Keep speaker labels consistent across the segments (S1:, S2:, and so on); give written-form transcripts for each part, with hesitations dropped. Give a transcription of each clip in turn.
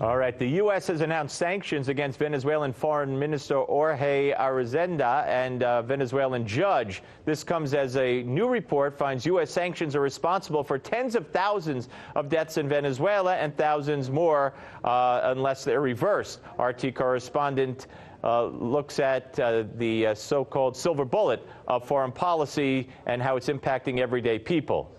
S1: All right, the U.S. has announced sanctions against Venezuelan Foreign Minister Jorge Arrezenda and a Venezuelan judge. This comes as a new report finds U.S. sanctions are responsible for tens of thousands of deaths in Venezuela and thousands more unless they're reversed. RT correspondent looks at the so-called silver bullet of foreign policy and how it's impacting everyday people.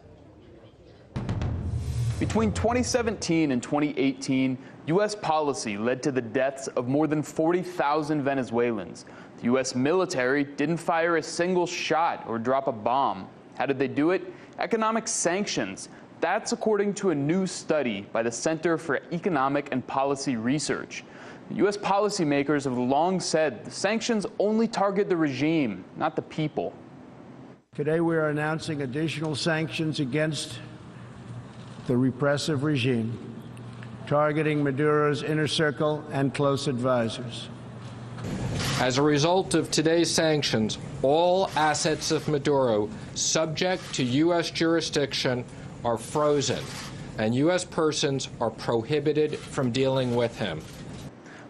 S2: Between 2017 and 2018, U.S. policy led to the deaths of more than 40,000 Venezuelans. The U.S. military didn't fire a single shot or drop a bomb. How did they do it? Economic sanctions. That's according to a new study by the Center for Economic and Policy Research. U.S. policymakers have long said the sanctions only target the regime, not the people.
S3: Today we are announcing additional sanctions against the repressive regime, targeting Maduro's inner circle and close advisors.
S4: As a result of today's sanctions, all assets of Maduro subject to U.S. jurisdiction are frozen, and U.S. persons are prohibited from dealing with him.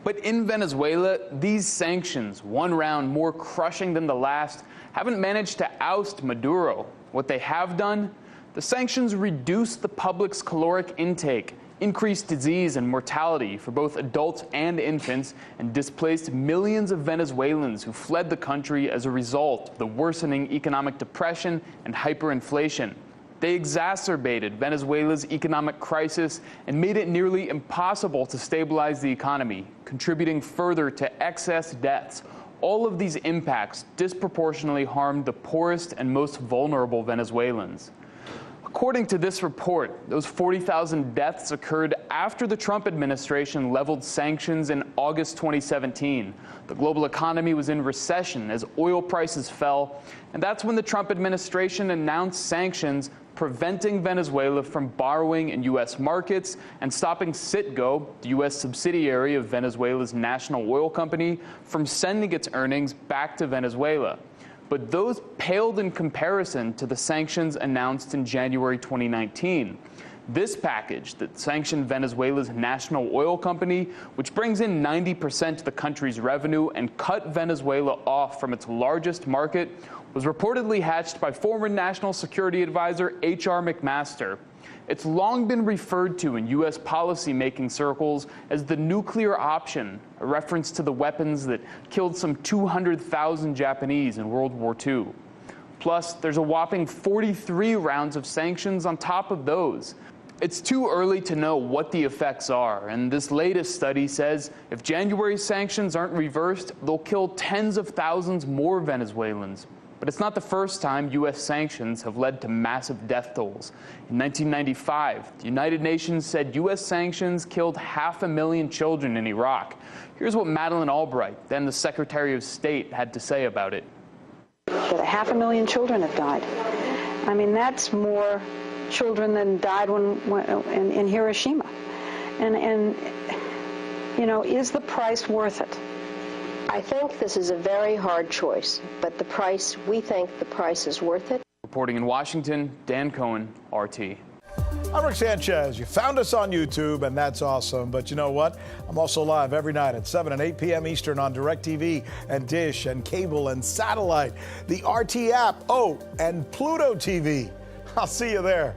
S2: But in Venezuela, these sanctions, one round more crushing than the last, haven't managed to oust Maduro. What they have done? The sanctions reduced the public's caloric intake, increased disease and mortality for both adults and infants, and displaced millions of Venezuelans who fled the country as a result of the worsening economic depression and hyperinflation. They exacerbated Venezuela's economic crisis and made it nearly impossible to stabilize the economy, contributing further to excess deaths. All of these impacts disproportionately harmed the poorest and most vulnerable Venezuelans. According to this report, those 40,000 deaths occurred after the Trump administration leveled sanctions in August 2017. The global economy was in recession as oil prices fell, and that's when the Trump administration announced sanctions preventing Venezuela from borrowing in U.S. markets and stopping Citgo, the U.S. subsidiary of Venezuela's national oil company, from sending its earnings back to Venezuela. But those paled in comparison to the sanctions announced in January 2019. This package that sanctioned Venezuela's national oil company, which brings in 90% of the country's revenue and cut Venezuela off from its largest market, was reportedly hatched by former National Security Advisor H.R. McMaster. It's long been referred to in U.S. policymaking circles as the nuclear option, a reference to the weapons that killed some 200,000 Japanese in World War II. Plus, there's a whopping 43 rounds of sanctions on top of those. It's too early to know what the effects are, and this latest study says if January's sanctions aren't reversed, they'll kill tens of thousands more Venezuelans. But it's not the first time U.S. sanctions have led to massive death tolls. In 1995, the United Nations said U.S. sanctions killed 500,000 children in Iraq. Here's what Madeleine Albright, then the Secretary of State, had to say about it.
S5: That 500,000 children have died. I mean, that's more children than died in Hiroshima. And you know, is the price worth it?
S6: I think this is a very hard choice, but we think the price is worth it.
S2: Reporting in Washington, Dan Cohen, RT.
S7: I'm Rick Sanchez. You found us on YouTube, and that's awesome. But you know what? I'm also live every night at 7 and 8 p.m. Eastern on DirecTV and Dish and cable and satellite, the RT app, and Pluto TV. I'll see you there.